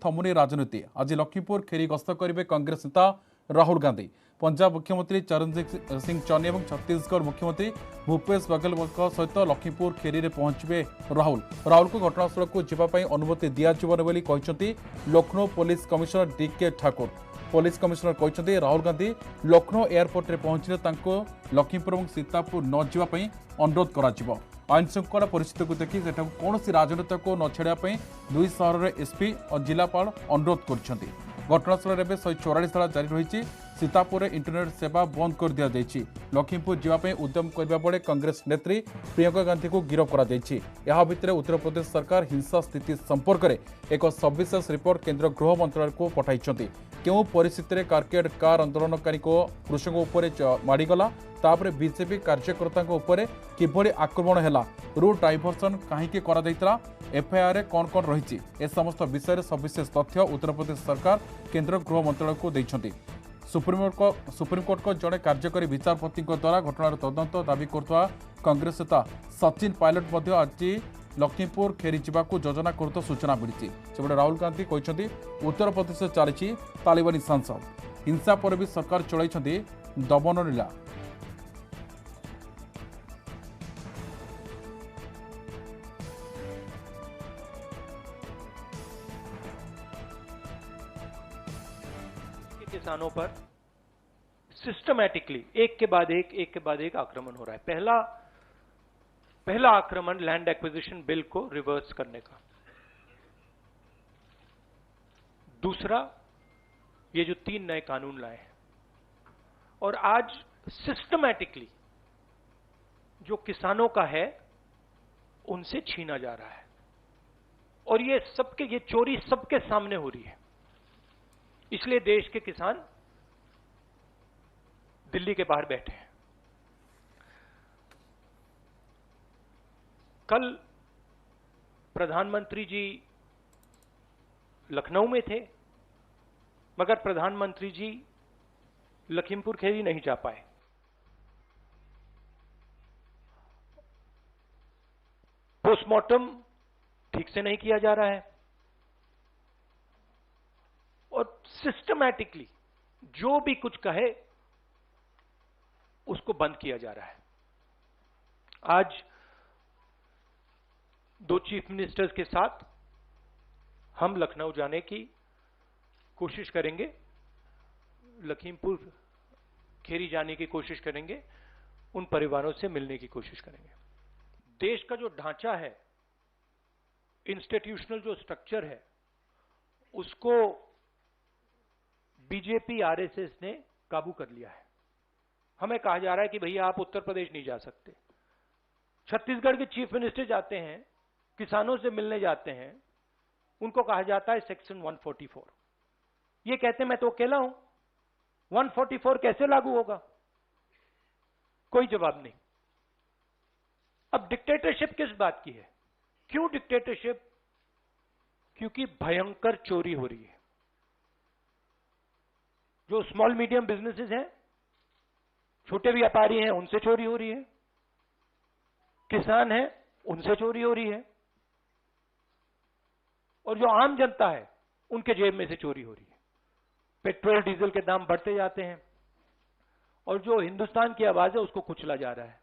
थमुनी राजनीति। आज लखीमपुर खेरी गस्त करेंगे कांग्रेस नेता राहुल गांधी। पंजाब मुख्यमंत्री चरणजीत सिंह चन्नी और छत्तीसगढ़ मुख्यमंत्री भूपेश बघेल सहित लखीमपुर खेरी में पहुंचे राहुल को घटनास्थल को जावाई अनुमति दिजानी Lucknow police commissioner DK Thakur. Police commissioner कहते राहुल गांधी लखनऊ एयरपोर्ट में पहुंचले लखीमपुर और सीतापुर न जावाई अनुरोध कर आईन श्रृंखला परिस्थिति को देखी कौन राजनेता को न छाड़ापी दुई सहर में एसपी और जिलापाल अनुरोध कर घटनास्थल में 144 धारा जारी रही। सीतापुर में इंटरनेट सेवा बंद कर दि जाएगी। लखीमपुर जावाई उद्यम करने बेले कांग्रेस नेत्री प्रियंका गांधी को गिरफ्त कर भितर उत्तर प्रदेश सरकार हिंसा स्थिति संपर्क में एक सविशेष रिपोर्ट केंद्र गृह मंत्रालय को पठाई। क्यों परिस्थिति कारकेड कार आंदोलनकारी को कृषकों उपर माड़गला तापर बीजेपी कार्यकर्ता किभली आक्रमण है रूट डाइवर्सन कहीं एफआईआर कौन कौन रही ए समस्त विषय सविशेष तथ्य उत्तर प्रदेश सरकार केंद्र गृह मंत्रालय को देते। सुप्रीमकोर्ट को जड़े कार्यकारी विचारपति द्वारा घटनार तदंत दाबी करता कांग्रेस नेता सचिन पायलट आज लखीमपुर खेरी जावाक योजना कर सूचना मिली। सेपटे राहुल गांधी कहते उत्तर प्रदेश चली तालिबानी सांसद हिंसा पर भी सरकार चलाई दमन लीला। किसानों पर सिस्टमैटिकली एक के बाद एक आक्रमण हो रहा है। पहला आक्रमण लैंड एक्विजिशन बिल को रिवर्स करने का, दूसरा ये जो 3 नए कानून लाए हैं, और आज सिस्टमैटिकली जो किसानों का है उनसे छीना जा रहा है। और ये चोरी सबके सामने हो रही है। इसलिए देश के किसान दिल्ली के बाहर बैठे हैं। कल प्रधानमंत्री जी लखनऊ में थे, मगर प्रधानमंत्री जी लखीमपुर खेरी नहीं जा पाए। पोस्टमार्टम ठीक से नहीं किया जा रहा है और सिस्टमैटिकली जो भी कुछ कहे उसको बंद किया जा रहा है। आज 2 चीफ मिनिस्टर्स के साथ हम लखनऊ जाने की कोशिश करेंगे, लखीमपुर खेरी जाने की कोशिश करेंगे, उन परिवारों से मिलने की कोशिश करेंगे। देश का जो ढांचा है, इंस्टीट्यूशनल जो स्ट्रक्चर है, उसको बीजेपी आरएसएस ने काबू कर लिया है। हमें कहा जा रहा है कि भैया आप उत्तर प्रदेश नहीं जा सकते। छत्तीसगढ़ के चीफ मिनिस्टर जाते हैं, किसानों से मिलने जाते हैं, उनको कहा जाता है सेक्शन 144। ये कहते हैं मैं तो अकेला हूं, 144 कैसे लागू होगा? कोई जवाब नहीं। अब डिक्टेटरशिप किस बात की है? क्यों डिक्टेटरशिप? क्योंकि भयंकर चोरी हो रही है। जो स्मॉल मीडियम बिजनेसेस हैं, छोटे व्यापारी हैं, उनसे चोरी हो रही है। किसान हैं, उनसे चोरी हो रही है। और जो आम जनता है, उनके जेब में से चोरी हो रही है। पेट्रोल डीजल के दाम बढ़ते जाते हैं और जो हिंदुस्तान की आवाज है उसको कुचला जा रहा है।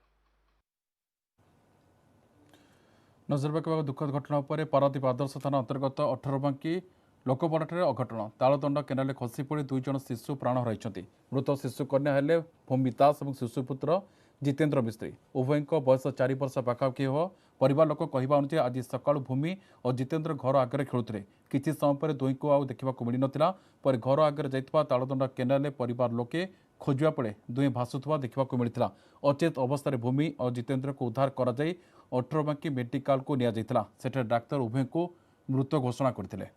नजर रखा दुखद घटना पर पारादीप आदर्श थाना अंतर्गत 18 बांकी लोकपाठे अघटन तालदंड केनाल खसी पड़ी 2 जन शिशु प्राण हराई। मृत शिशु कन्या हेले भूमि दास और शिशुपुत्र जितेन्द्र मिस्त्री। उभय बयस 4 वर्ष पाखापाखि हो। परिवार लोक कहवा अनुसार आज सकाळु भूमि और जितेन्द्र घर आगे खेलुते किसी समय पर दुई को आउ देखा मिल नाला। पर घर आगे जाइथिबा तालदंड केनाल परिवार लोके खोजा बेले दुई भासुवा देखा मिलता। अचेत अवस्था भूमि और जितेन्द्र को उद्धार कर 18 बांकी मेडिकाल को निया सेठे डाक्तर उभय को मृत घोषणा करते।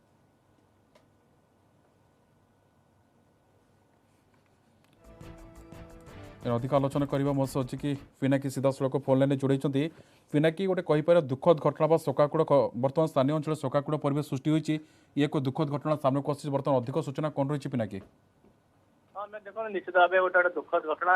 अधिक आलोचना करने मो सह अच्छी कि पिनाकी सीधासख फोन लाइन जोड़े। पिनाकी गोटे कहीपर दुखद घटना बा शोकाकूल बर्तमान स्थानीय अंचल शोकाकूल परिवेश सृष्टि होती। ये एक दुखद घटना सामने को आसी। बर्तमान अधिक सूचना कौन रही पिनाकी? हाँ, मैं देखो निश्चित भाव गोटे गोटे दुखद घटना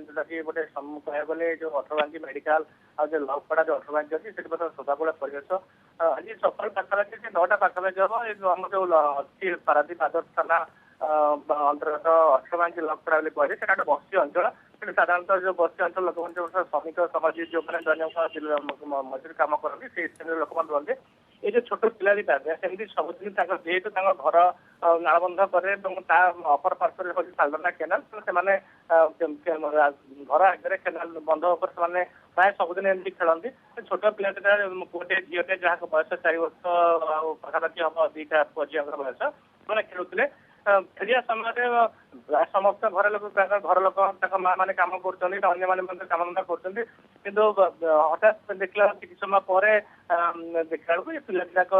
जोटा कि गोटे कह गले जो अठरबांकी मेडिकल आ जो लवपड़ा जो अठरबांकी अच्छी से सदाकुड़ा परिवेश आज सकाल पाखापाखि से 9टा पाखापाखि हम आम जो अच्छी पारादीप आदर्श थाना अंतर्गत अठरबांकी लवपड़ा कहे से गोटे बस्ती अंचल साधारणतः जो बस्ती अंचल लोक श्रमिक समाज जो मैंने मजूरी कम करती से श्रेणी लोक रुहते ये जो छोट पिला दिटा सेमती सबुदिन जेहेतु घर नालबंध करे अपर पार्श्व सालदना केनाल से घर आगे केनाल बंध उपर प्राय सबुदिन एमती खेलती छोट पिला दिटा गोटे झीटे जहाँ बयस 4 वर्ष पाखापाखि हम 2टा पुआ झील बयस से खेलुले फेरिया समय समस्त घर लोक माँ मैंने कम कर कम कर हठात देखला कि समय पर देखला ये पिला दिटाक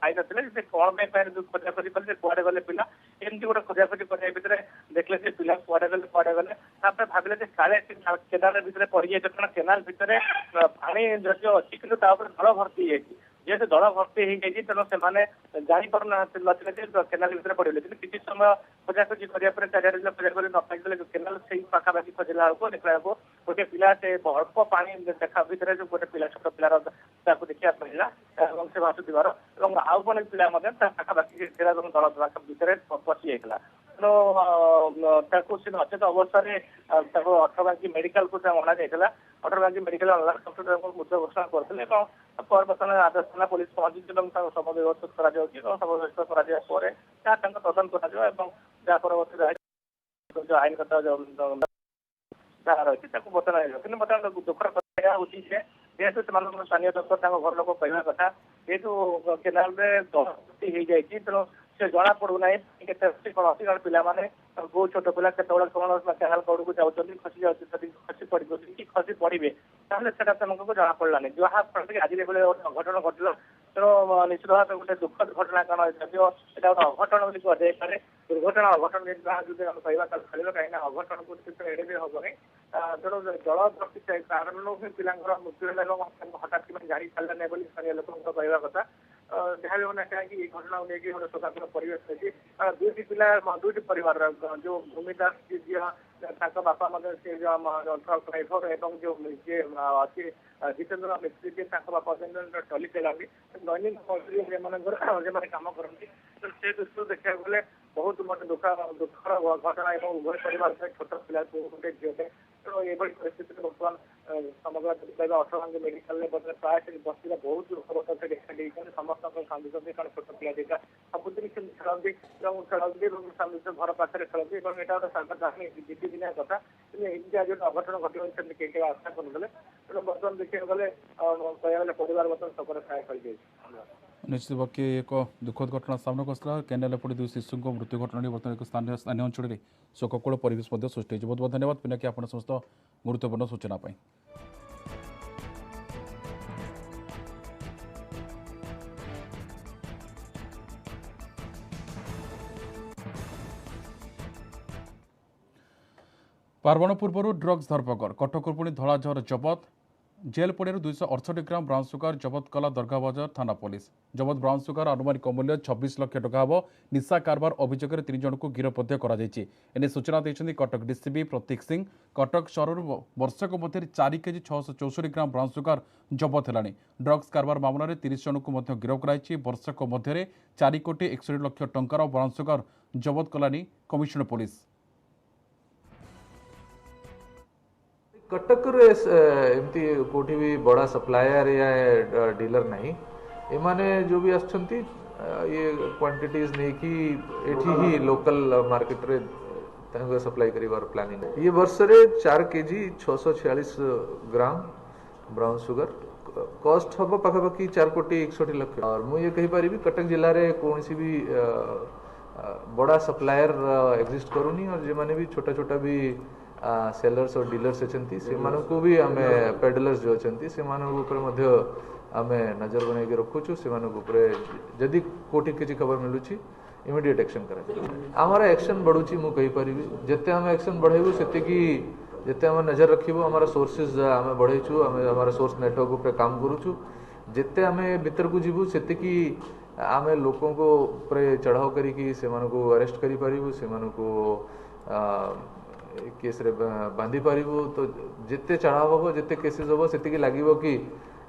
पाई नथिले कौन खोजा खोजी कले कुआडे गले पिला एमती गोटे खोजा खोजी करने भितर देखले से पिला कुआडे गले भाविले काले केनाल भितर पड़ जाए कारण केनाल भितर पानी जो अच्छी कि दल भर्ती है जेहेतु दल भर्ती हो जाए तेणु से जापर ना केनाल भितर पड़े किसी समय खोजाखोजी करने चारिड़े खोजाखोजी न पाई केनाल से पाखापाखि खोजला बेलू देखला गोटे पिला से अल्प पानी देखा भितर जो गोटे पिला छोट पिलार देखा मिलला से भाषुवर आउ जन पिला पाखापाखि दल भितर पशि जाता तेणु से अचेत अवस्था अठरबांकी मेडिकल को अणा जाता अठरबांकी मेडिकल मृत घोषणा करते पर बर्तमान आदर्श थाना पुलिस पहुंची सब व्यवस्थित कर तदंत कर परवर्ती जो आईनगत जहाँ रही बर्तमान बर्तमान दुखर कथा जेहेतु स्थानीय डॉक्टर घर लोक कहवा कथा जेहेतु केनाल दलती हो जाए तेणु से जना पड़ूना कौन अच्छी कारण पिला बहुत छोट पिला के कौन केनाल कौड़ को जाऊँगी खसी खसी पड़ खसी पड़े जना पड़ानी जहाँ फल आज अघटन घटल तेणु निश्चित भाव गोटे दुखद घटना कारण जदिव यहाँ गोटे अघटन बोली कहुपे दुर्घटना अघटन जहाँ कहवा चलो कहीं अघटन को एड़े भी हेनी तेणु जल भर्ती कारण पिला मृत्यु हठात कि जानी सारे बोली स्थानीय लोक कहवा कथा जहाँ भी होना कहीं घटना को लेकिन गोटे स्वतंत्र परिवेश रही 2टी पिला 2टी परिवार जो भूमिदास जी बापा ड्राइभर एवं जो अच्छी जितेन्द्र मिस्त्री जी बापा टली चलाती दैनिक मजूरी कम करती से दृष्टि देखा गले बहुत मोटे दुखर घटना और उभय परिवार छोट पिला गोटे झीटे तेणु ये परिस्थिति बर्तमान समग्र अठरबांकी मेडिकल प्राय बस्ती बहुत लोक देखा समस्त कांदुंट कारण छोट पिला दिटा सबुदिन खेलती खेलती घर पाखे खेलती यहाँ गोटे सार्वजनिक जीतिदिनिया कथा कि आज गोटे अघटन घटना कहीं आशा करुले तेणु बर्तमान देखा गले कहले परिवार बर्तमान सकर प्राय कर निश्चित पक्षे एक दुखद घटना सामना आसला केनाल पड़ी 2 शिशु मृत्यु घटना बर्तमान एक स्थानीय अंचल में शोककूल परिवेश सृष्टि बहुत बहुत धन्यवाद पिनाकी आप समस्त गुरुत्वपूर्ण सूचना पाई। पार्वण पूर्व ड्रग्स धरपकड़ कटक पुणी धलाझर जबत जेल पड़िया 268 ग्राम ब्राउन सुगर जबत कला दरगाह बाजार थाना पुलिस जबत ब्राउन सुगर अनुमानिक मूल्य 26 लाख टका हम निशा कारबार अभियोग में 3 जन को गिरफ्त एने सूचना देते कटक डीसीपी प्रतीक सिंह कटक सहर वर्षक मध्य 4 केजी 664 ग्राम ब्राउन सुगर जबत है ड्रग्स कारबार मामलें 30 जन को गिरफ्त कराई वर्षक मध्य 4 कोटी 61 lakh टंकार brown sugar जबत Kalani commissioner police. Cuttack एमती कोठी भी बड़ा सप्लायर या डीलर नहीं एमाने जो भी आछंती ये क्वांटिटीज नहीं कि एठी ही लोकल मार्केट रे तांको सप्लाई करिवार प्लानिंग ये वर्ष रे 4 KG 646 gram brown sugar cost हम पाखापाखि 4 कोटी 61 लाख और मु ये कहि पारिबी कटक जिल्ला रे कोनसी भी बड़ा सप्लायर एग्जिस्ट करूनी और जे माने भी छोटा छोटा भी सेलर्स और डीलर्स अच्छी से भी आम पेडलर्स जो अच्छी से आम नजर बन रखुचु से जदि कोटी किसी खबर मिलूँ इमिडिएट एक्शन करें आमर एक्शन बढ़ुची मु कही पारिबी जिते आम एक्शन बढ़ेबू से जिते आम नजर रखिबू आम सोर्सेज आम बढ़ेचु आम सोर्स नेटवर्क उपर काम करुचु जिते आम भीतर को जीवु से आम लोकों को चढ़ाव करी से अरेस्ट करी पारिबू से केस रे बांधी पारिबु तो जिते चढ़ाव हम जिते केसेस हम से लगे कि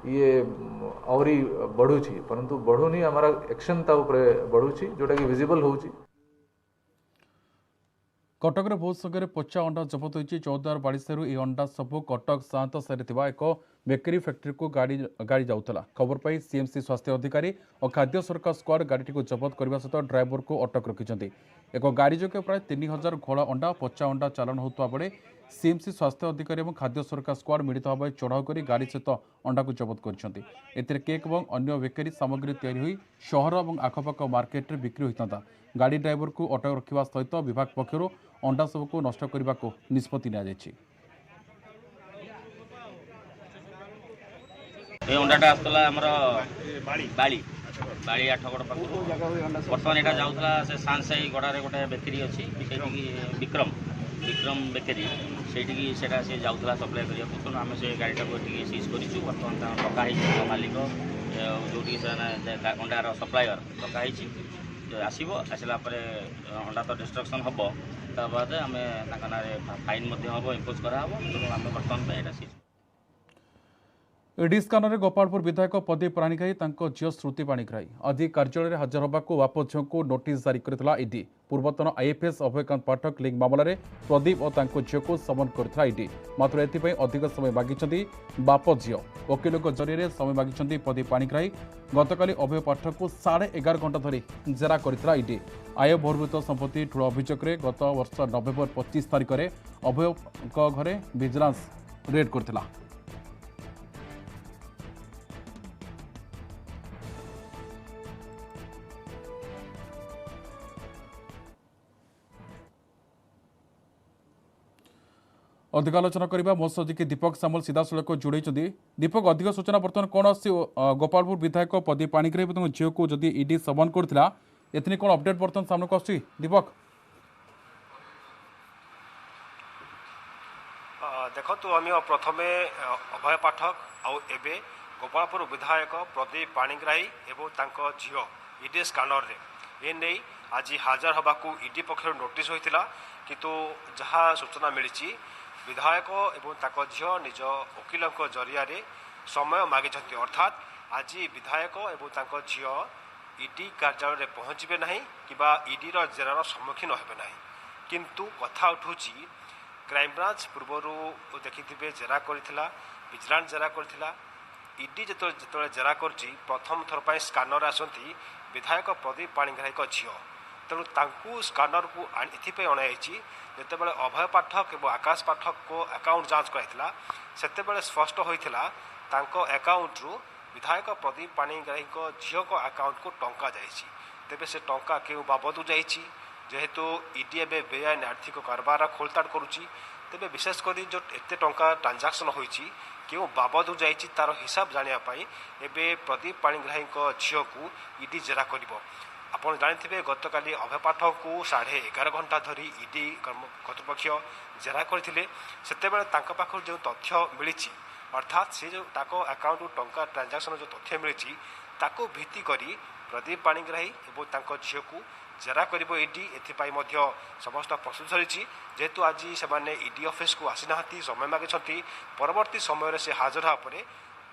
ये आहरी बढ़ुची परंतु बढ़ुनी हमारा एक्शन ता बढ़ुची जोटा कि विजिबल होउची। कटक बहुत संख्यार पचा अंडा जबत होती चौदार बाड़ीसारू यह अंडा सबू कटक सात सारे एक बेकरी फैक्ट्री को गाड़ी जाऊला। खबर पाई सीएमसी स्वास्थ्य अधिकारी और खाद्य सुरक्षा स्क्वाड गाड़ी को जबत करने सहित ड्राइवर को अटक रखिंट। एक गाड़ी जोगे प्राय 3000 घोड़ा अंडा पचा अंडा चालाण होता बेले सीएमसी स्वास्थ्य अधिकारी और खाद्य सुरक्षा स्क्वाड मिलित भाव चढ़ाऊ कर गाड़ी सहित अंडा को जबत कर केक और अन्य बेकरी सामग्री तैयारी सहर और आखपाख मार्केट में बिक्री होता। गाड़ी ड्राइवर को अटक रखा सहित विभाग पक्षर अंडा सबको नष्ट करने को निष्पत्ति नि। अंडाटा आसला आमर बाड़ी बाड़ी आठगड़ पाख बर्तमान यहाँ जाऊला से सानसाई गड़े गोटे बेकरी अच्छी विक्रम विक्रम बेकरी से जाऊला सप्लाय करने तेणु आम से गाड़ी को सीज कर बर्तमान डका मालिक जो अंडार सप्लायर डका आसब आसला अंडा तो डिस्ट्रक्शन हम बाद आम ना फाइन हम इम्पोज कराब तेणु आम बर्तमान यहाँ सीज। ईडी स्कानर गोपालपुर विधायक प्रदीप पाणिग्राही झील श्रुति पाणिग्राही आज कार्यालय हाजर होगा बाप झील को नोटिस जारी करथिला ईडी। पूर्वतन आईएफएस अभयकांत पाठक लिंक मामलें प्रदीप और झील को समन करथिला ईडी। मात्र एथिपाई अधिक समय मागिछंती बाप झील। वकिल जरिए समय मागिछंती प्रदीप पाणिग्राही। गतकाली अभय पाठक को 11.5 घंटा धरी जेरा करथिला ईडी। आय बहिर्भूत संपत्ति ठूल अभियोग में गत वर्ष नवेम्बर 25 तारिख में अभय घरे विजिलेंस रेड करथिला। अधिक आलोचना करबा मो सजिक दीपक सामल सीधासख जोड़े। दीपक अधिक सूचना बर्तमान कौन आस गोपालपुर विधायक प्रदीप पाणिग्राही झील को जदि ईडी समन करथिला एथने कौन अपडेट बर्तमान सामने को आसी दीपक? देखो आम प्रथमे अभय पाठक आउ एबे गोपालपुर विधायक प्रदीप पाणिग्राही एवं झील ईडी स्कानर रे एने आज हाजर हवा ईडी पक्षर नोटिस होता किंतु जहाँ सूचना मिली विधायक एवं झील निज वकिल जरिया समय मागिंट अर्थात आज विधायक एवं झील ईडी कार्यालय पहुँचे ना कि ईडी जेरार सम्मुखीन हे ना किंतु कथा उठू क्राइमब्रांच पूर्वर देखिथे जेरा करथिला विजिलेंस जेरा करथिला ईडी जो जेरा करछि प्रथम थर पर स्कानर आसती विधायक प्रदीप पाणिग्राही झील तेणु स्कानर को एथि अणाई जितेबाला अभय पाठक और आकाश पाठक को अकाउंट जांच कराइला सेतेबाला स्पष्ट होइथिला तांको अकाउंट रु विधायक प्रदीप पाणिग्राही झील को अकाउंट को टंका जाइछि। तेबे से टंका केउ बाबदू जाइछि जेहेतु ईडी एबे बेआईन आर्थिक कारबार खोलताड़ करुछि तेबे विशेषकर जो एते टंका ट्रांजैक्शन होइछि केउ बाबदू जाइछि तार हिसाब जानिया पाई एबे प्रदीप पाणिग्राही झील को ईडी जेरा करिवो। आपन जानिथिबे गतकाली अभय पाठक को 11.5 घंटा धरी ईडी कर्तृपक्ष जेरा करथिले सेतेबेले तांका पाखर जो तथ्य मिलिछि अर्थात से जो ताको अकाउंट टंका ट्रांजैक्शन जो तथ्य मिलिछि ताको भित्ति करी प्रदीप पाणिग्राही एवं तांको झील को जेरा करिवो ईडी एथिपाई मध्य समस्त प्रस्तुत चलिछि जेहेतु आज से ईडी ऑफिस को आसीना समय मागिछंती परवर्ती समय से हाजर होगा पर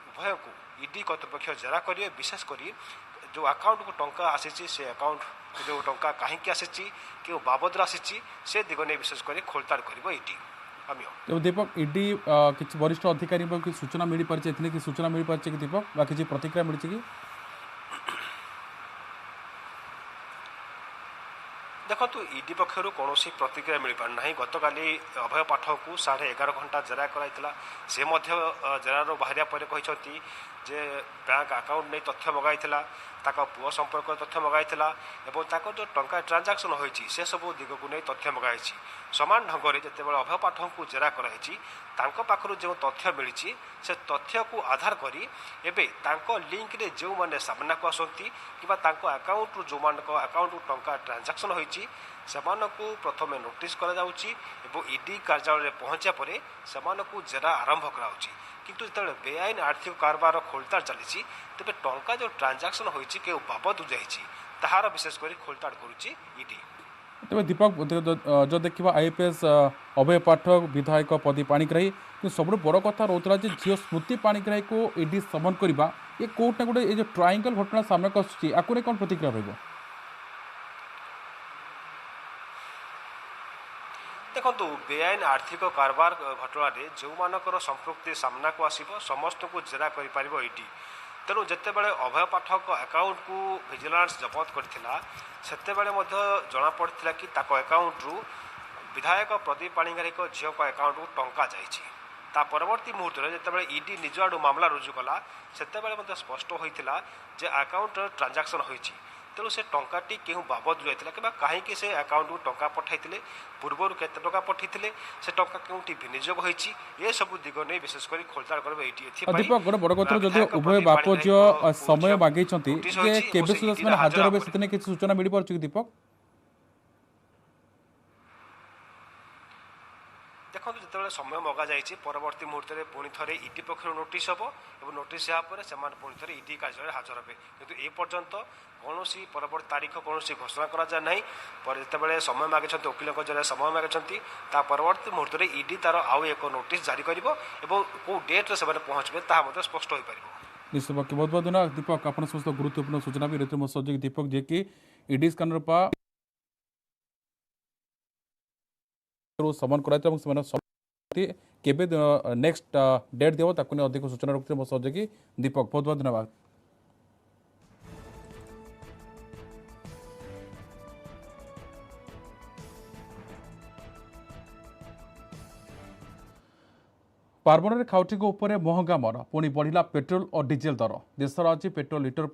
उभय को ईडी कर्तृपक्ष जेरा करिवे विशेष करी जो अकाउंट को टंका आसी से अकाउंट जो टंका कहीं आसी कि बाबद आसी से दिग ने विशेष कर खोलताड़ कर ईडी। तो दीपक ईडी किसी वरिष्ठ अधिकारी की सूचना मिल पारे कि सूचना मिल पारे कि दीपक किसी प्रतिक्रिया मिली कि देखो ईडी पक्षर कौन प्रतिक्रिया मिल पार ना गतकाली अभय पाठक को 11.5 घंटा जेरा कराइला से जेरार बाहरिया पर कहते जे बैंक अकाउंट नहीं तथ्य मगाइला पुओ संपर्क तथ्य मगाइला एवं जो टंका ट्रांजैक्शन होती से सब दिग को नहीं तथ्य मगाई समान ढंग से जिते अभय पाठक को जेरा कराई पाखर जो तथ्य मिली से तथ्य को आधार करी एबे लिंक रे जो माने सामना को आसती कि अकाउंट जो मान अकाउंट टंका ट्रांजैक्शन होती से प्रथम नोटिस करा ईडी कार्यालय पहुँचा पर से जेरा आरंभ करा किंतु जो बेआईन आर्थिक कारबार खोलताड़ चली तेज टंका जो ट्रांजैक्शन होती बाबद जाइए ताहार विशेष कर खोलताड़ करुच्ची ईडी। तेज दीपक जो देखा आईपीएस अभय पाठक विधायक पदी पाणिग्राही कि सब बड़ कथा रोला झील स्मृति पाणिग्राही को ईडी समन करवा ये कोर्ट गोटे ये ट्रायंगल घटना सामना आसुच्ची कौन प्रतिक्रिया रही देखो बेआईन आर्थिक कारबार घटना जो मानकर संपृक्ति सामना को आसब समस्त को जेरा कर ईडी तेणु जितेबाला अभय पाठक अकाउंट को विजिलेंस जबत करथिला सेतेबाला जना पड़ता कि अकाउंट रु विधायक प्रदीप पाणिग्राही झील को अकाउंट को टंका जाइए ता परवर्ती मुहूर्त में जितेबाला ईडी निज आड़ मामला रुजु कला सेतेबाला स्पष्ट होता जे अकाउंट ट्रांजाक्शन होइछि तेणु से टंकाटी क्यों बाबद जाइए कि कहीं से अकाउंट को टंका पठाई पूर्वर केते टंका पठाई से टंका क्योंटी विनियोग होइछि ये सब दिग नहीं विशेषकर खोलताड़ कर दीपक गोटे बड़ कथा जदि उभय बाप झील समय मागे केबे सुधा हाजर हे से किसी सूचना मिल पार्छ दीपक देखो जो समय मगा जाइए परवर्ती मुहूर्त में पुणी थे ईडी पक्ष नोटिस हम और नोटिस होगापर से पुणी थे ईडी कार्यालय हाजर हे कितु ए पर्यंत कौन परवर्ती तारीख कौन घोषणा करा ना जिते समय मागे वकिल जरिए समय मागे परवर्ती मुहूर्त में ईडी तार आउ एक नोटिस जारी कर कौ डेट्रे से पहुँचे ताकि स्पष्ट हो पार निश्चित बहुत बहुत धन्यवाद दीपक आप समस्त गुरुत्वपूर्ण सूचना भी रहते सहयोगी दीपक जे कि ईडी स्कैनर पा समन कराइते केबे नेक्स्ट डेट देव ताकू अधिक सूचना रखते मो सहयोगी दीपक बहुत बहुत धन्यवाद। पार्बण में खाउटी उपर महंगा मर पुणी बढ़ला पेट्रोल और डीजेल दर देशर आज पेट्रोल लिटर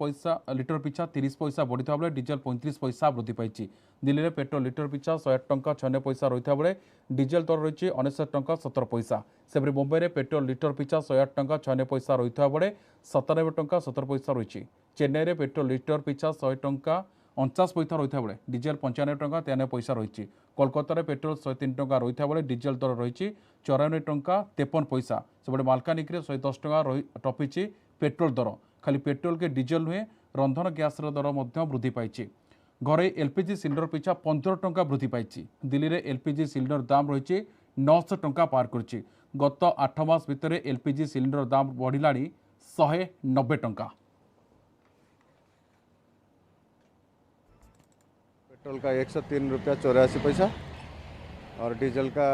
पिछा 30 पैसा बढ़ी बेले डीजेल 35 पैसा वृद्धि पाई दिल्ली में पेट्रोल लिटर पिछा 108 टंका 96 पैसा रही बेले डीजेल दर रही 69 टंका 17 पैसा सेपरी मुंबई में पेट्रोल लिटर पिछा 108 टंका 96 पैसा रही बेले 97 टंका 17 पैसा रही चेन्नई में पेट्रोल लिटर पिछा 100 टंका 49 पैसा रही बेले डीजेल 95 टंका 93 पैसा रही कोलकाता में पेट्रोल 103 टंका रही बेले डीजेल दर रही 94 टंका 53 पैसा सेपटे मालकानगिरी 110 टंका टपिची पेट्रोल दर खाली पेट्रोल के डीजेल नुहे रंधन गैस दर वृद्धि पाई घरे एलपीजी सिलिंडर पिछा 15 टंका वृद्धि पाई दिल्ली में एलपीजी सिलिंडर दाम रही 900 टंका पार कर गत 8 मास भितर एलपीजी सिलिंडर दाम बढ़ला 190 टंका। पेट्रोल का 103 रुपया 84 पैसा और डीजल का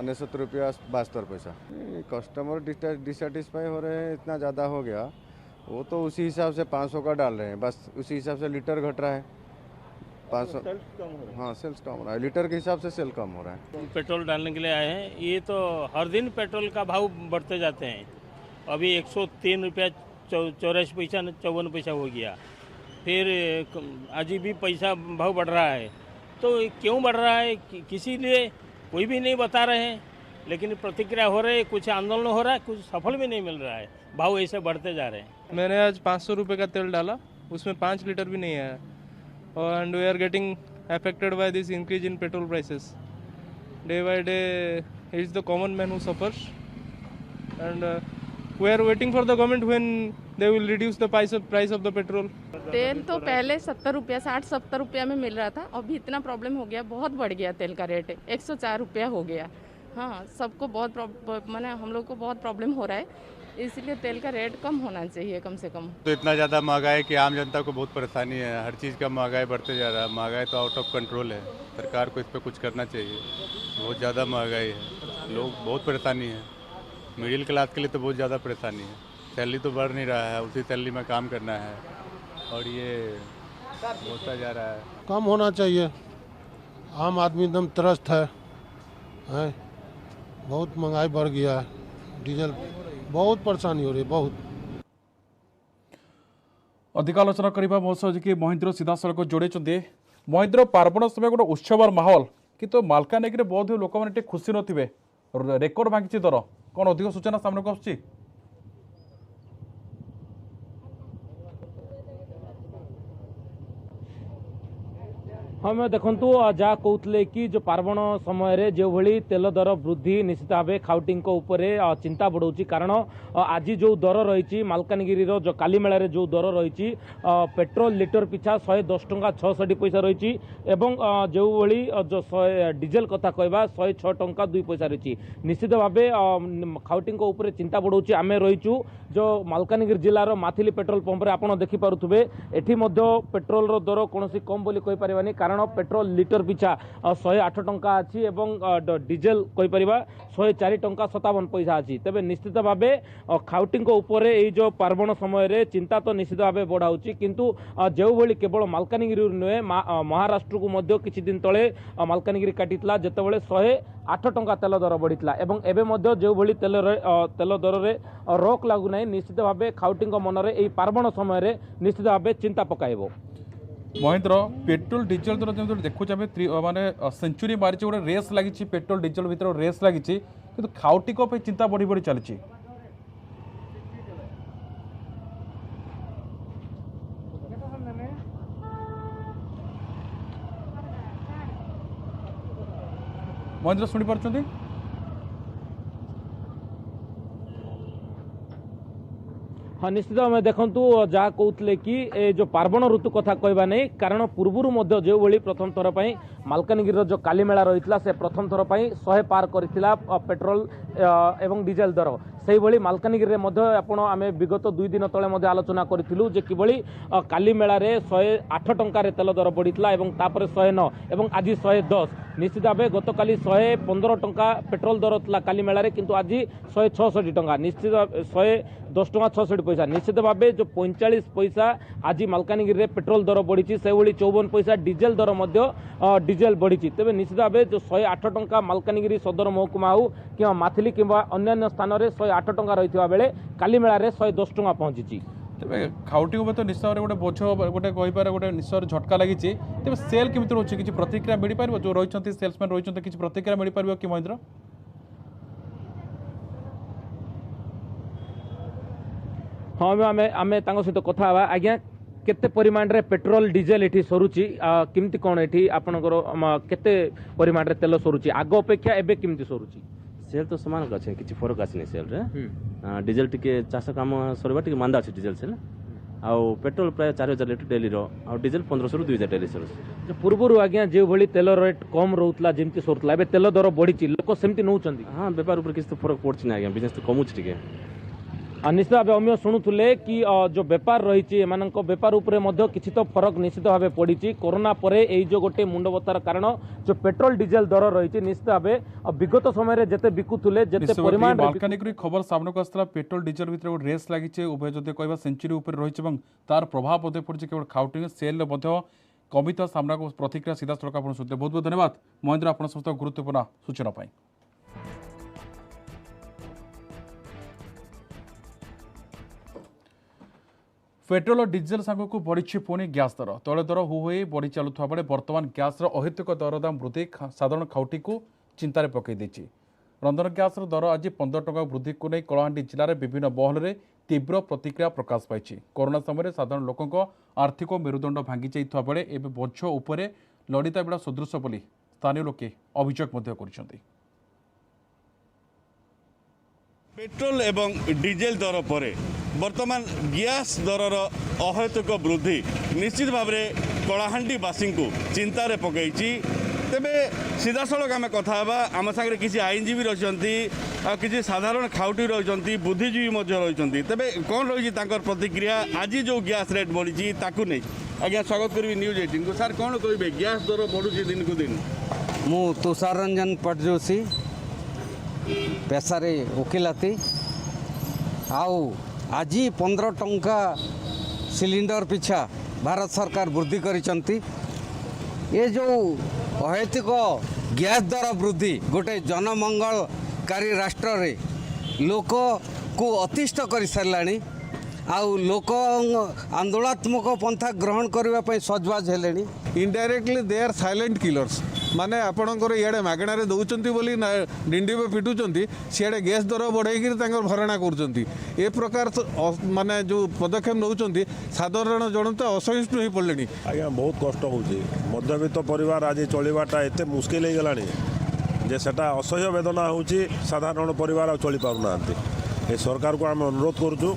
69 रुपया 72 पैसा। कस्टमर डिसैटिस्फाई हो रहे हैं, इतना ज़्यादा हो गया वो तो उसी हिसाब से 500 का डाल रहे हैं, बस उसी हिसाब से लीटर घट रहा है 500। हाँ सेल्स कम हो रहा है, लीटर के हिसाब से सेल कम हो रहा है। पेट्रोल डालने के लिए आए हैं, ये तो हर दिन पेट्रोल का भाव बढ़ते जाते हैं। अभी 103 रुपया 84 पैसा 54 पैसा हो गया, फिर आज भी पैसा भाव बढ़ रहा है। तो क्यों बढ़ रहा है किसी लिए कोई भी नहीं बता रहे हैं, लेकिन प्रतिक्रिया हो रही है, कुछ आंदोलन हो रहा है, कुछ सफल भी नहीं मिल रहा है, भाव ऐसे बढ़ते जा रहे हैं। मैंने आज 500 रुपये का तेल डाला, उसमें 5 लीटर भी नहीं आया and we are getting affected by this increase in petrol prices day by day. It's the common man who suffers and we are waiting for the government when they will reduce the price of the petrol. तेल तो पहले 70 रुपया 60-70 रुपया में मिल रहा था, अभी इतना प्रॉब्लम हो गया, बहुत बढ़ गया तेल का रेट, 104 रुपया हो गया। हाँ सबको बहुत माने हम लोग को बहुत प्रॉब्लम हो रहा है, इसलिए तेल का रेट कम होना चाहिए कम से कम। तो इतना ज़्यादा महंगाई कि आम जनता को बहुत परेशानी है, हर चीज़ का महंगाई बढ़ते जा रहा है, महंगाई तो आउट ऑफ कंट्रोल है, सरकार को इस पर कुछ करना चाहिए। बहुत ज़्यादा महंगाई है, लोग बहुत परेशानी है, मिडिल क्लास के लिए तो बहुत ज़्यादा परेशानी है। सैलरी तो बढ़ नहीं रहा है, उसी सैलरी में काम करना है और ये होता जा रहा है। कम होना चाहिए, आम आदमी एकदम त्रस्त है, बहुत महंगाई बढ़ गया है, डीजल बहुत परेशानी हो रही है बहुत। अधिक आलोचना करने मो सहयोगी महेंद्र सीधासख जोड़े महेंद्र पार्वण समय गोटे उत्सवर माहौल किंतु मालकानगिरी बहुत लोक मैंने खुशी नथिबे रेकर्ड भांगी दर कौन अधिक सूचना सामने को आसुची? हाँ मैं देखूँ जहाँ कहते कि जो पार्वण समय जो भली तेल दर वृद्धि निश्चित भाव खाउटी चिंता बढ़ाऊँच कारण आज जो दर रही मालकानगिरी जो काली मेला जो दर रही पेट्रोल लिटर पिछा 110 टंका 66 पैसा रही जो भली जो डीजेल कथा कहवा 106 टंका 2 पैसा रही निश्चित भाव खाउटी चिंता बढ़ाऊँच आम रहीचु जो मालकानगिरी जिलार माथिली पेट्रोल पंप रे आपण देखिपे एठी पेट्रोल दर कौन कम बोली कही पारिबानी कारण पेट्रोल लिटर पिछा 108 टंका अच्छी एवं डीजेल कहीपर 104 टंका 57 पैसा अच्छी तेज निश्चित भाव खाउटी जो पार्वण समय चिंता तो निश्चित भाव बढ़ाऊँच किंतु जो भली केवल मालकानगिरी नुहे महाराष्ट्र को किछि दिन तले मालकानगिरी काटिला जितेबाला 108 टंका तेल दर बढ़ीला एवं जो भली तेल दर में रोक लगुना निश्चित भाव खाउटी मनरे यही पार्वण समय निश्चित भाव चिंता पकाइब। महेंद्र पेट्रोल डीजेल दर जब देखुचे माने सेंचुरी मारी गोटे रेस लगी पेट्रोल डीजेल भीतर रेस लगी कि खाउटी चिंता बढ़ी बढ़ी चली महेंद्र शुणी पार्टी हाँ निश्चित भाव देखूँ जहाँ कहते कि ए जो पार्वण ऋतु कथा कहवा नहीं कारण पूर्व जो भली प्रथम थर पर मालकानगिरी जो काली मेला रही से प्रथम थर पर 100 पार करथिला पेट्रोल एवं डीजेल दर से भली मालकानगिरी में आम विगत 2 दिन तले आलोचना करूँ जे किभली काली मेला रे 108 टंकार तेल दर बढ़ीला तापर 109 एवं आज 110 निश्चित भाव गत काली 115 टंका पेट्रोल दर था काली मेला रे किंतु आज 166 टंका निश्चित 110 टंका 66 पैसा निश्चित भाव जो 45 पैसा आज मालकानगिरी पेट्रोल दर बढ़ी से भली 54 पैसा डीजेल दर डीजेल बढ़ी तेज निश्चित भाव जो 108 टंका मालकानगिरी सदर महकुमा हो कि माथिली कि अन्य स्थान में 108 टंका रही बेले काली मेला रे 110 टंका पहुंची तेज खाउटी तो निश्चित भाव गोटे बोझ गोटे कहीपर गोटे निश्चय झटका लगी तेज सेल केमी रोचे किसी प्रतिक्रिया मिल पार जो रही सेल्समैन रही किसी प्रतिक्रिया मिल पार कि महेंद्र हाँ आम सहित कथा आज्ञा केते परिमाण रे पेट्रोल डीजेल एठी सरुची किमती कोन एठी आपनकर केते परिमाण रे तेल सरुची आगो अपेक्षा एबे किमती सरुची सेल तो समान अच्छे किसी फरक आसनी सेल रे डीजेल टिके चाष काम सरवा टिके मांदा अच्छे डीजेल सेल आउ पेट्रोल प्राय 4000 लिटर डेली रो आउ डीजेल 1500 रु 2000 डेली सर पूर्व आज्ञा जो भली तेल रेट कम रोला जमती सरुला एबे तेल दर बढ़ी लोक सेमती नौचंदी हाँ व्यापार ऊपर किसी तो फरक पड़छ ना आज्ञा बिजनेस तो कमुछ टिके निश्चित भाव अम्य शुणुले कि जो बेपार रही बेपार उपरे किसी तो फरक निश्चित भाव पड़ी कोरोना परे यही जो गोटे मुंडबतार कारण जो पेट्रोल डीजेल दर रही निश्चित भाव विगत समय जिते बिकुले परिमाण मालकानगिरी खबर सामने को आसला पेट्रोल डीजेल भीतर गोटे रेस लगी उभय जदि कह सेंचुरी उपर रही तार प्रभाव बोधे पड़ी केवल खाउटी सेल कमिता सामना को प्रतिक्रिया सीधा सड़क आप सुनते बहुत बहुत धन्यवाद महेंद्र आप समस्त गुरुत्वपूर्ण सूचना पाई। पेट्रोल और डीजेल सांगक बढ़ी पुणी गैस दर तैल दर हु हो बढ़ी चलुवा बेले बर्तमान गैस अहेतुक दरदाम वृद्धि साधारण खाउटी को चिंतार पकई देछि। रंधन गैस दर आज 15 टंका वृद्धि को नहीं कलाहांडी जिले में विभिन्न महल में तीव्र प्रतिक्रिया प्रकाश पाई। कोरोना समय साधारण लोकों आर्थिक मेरुदंड भांगी जाइଥିବା बेले एवं बोझ उपरे लड़िता बेड़ा सदृश बोली स्थानीय लोके अभियोग कर पेट्रोल एवं डीजेल दर पर वर्तमान गैस दरर अहेतुक वृद्धि निश्चित भाव में कलाहांडी बासी को चिंतार पकई तेबे सीधा सड़क आम कथा आम सागर किसी आईनजीवी रही किसी साधारण खाउटी रही बुद्धिजीवी रही तेबे कौन रही प्रतिक्रिया आज जो गैस रेट बढ़ी ताकू नहीं आज्ञा स्वागत करी न्यूज 18 को सर कौन कहे गैस दर बढ़ुची दिन को दिन मु तुषार रंजन पटजोशी पेशारे वकिलाती आउ आज 15 टंका सिलिंडर पिछा भारत सरकार वृद्धि करिसंती। ये जो अहेतुक गैस दर वृद्धि गोटे जनमंगलकारी राष्ट्र रे लोक को अतिष्ठ कर सारे आउ लोक आंदोलनात्मक पंथा ग्रहण करने सजबाज हेले। Indirectly they are silent killers माने आपणकर इे मागणार दौरान बोली डिंडीब पिटुंट सियाड़े गैस दर बढ़ाई भरणा कर प्रकार माने जो पदक्षेप नौ साधारण जनता असहिष्णु हो पड़े। आज्ञा बहुत कष्ट हो मध्यवित्त परिवार आज चलवाटा एत मुस्किल हो गला जे सेटा असह्य वेदना होची साधारण परिवार चली पारना। ए सरकार को आम अनुरोध करूँ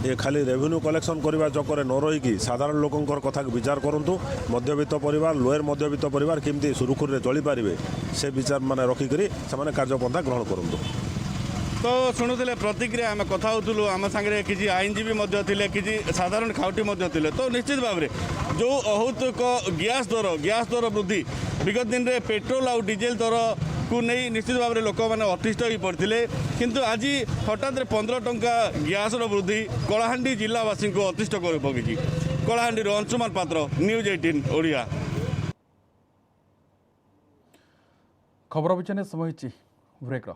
ये खाली रेवेन्यू कलेक्शन करने चक्कर न रहीकि साधारण लोकंर कथा विचार करूँ। मध्यवित्त परिवार लोअर मध्यवित्त परिवार केमती सुरुखुरी चली पारे से विचार माने रखिक कार्यपंथा ग्रहण करूँ। तो शुणुले प्रतिक्रिया आम कथा होलु आम सांगे किसी आईनजीवी किसी साधारण खाउटी थे। तो निश्चित भाव में जो अहौतुक गैस दर वृद्धि विगत दिन में पेट्रोल आउ डीजेल दर को नहीं निश्चित भाव में लोक मैंने अतिष्ठ हो पड़ते किंतु आज हठात 15 टंका गैस वृद्धि कलाहांडी जिलावासी को अतिष्ठ कर पकड़ी। कलाहांडी अंशुमान पात्र, न्यूज 18 ओडिया। खबर अभियान समय ब्रेक।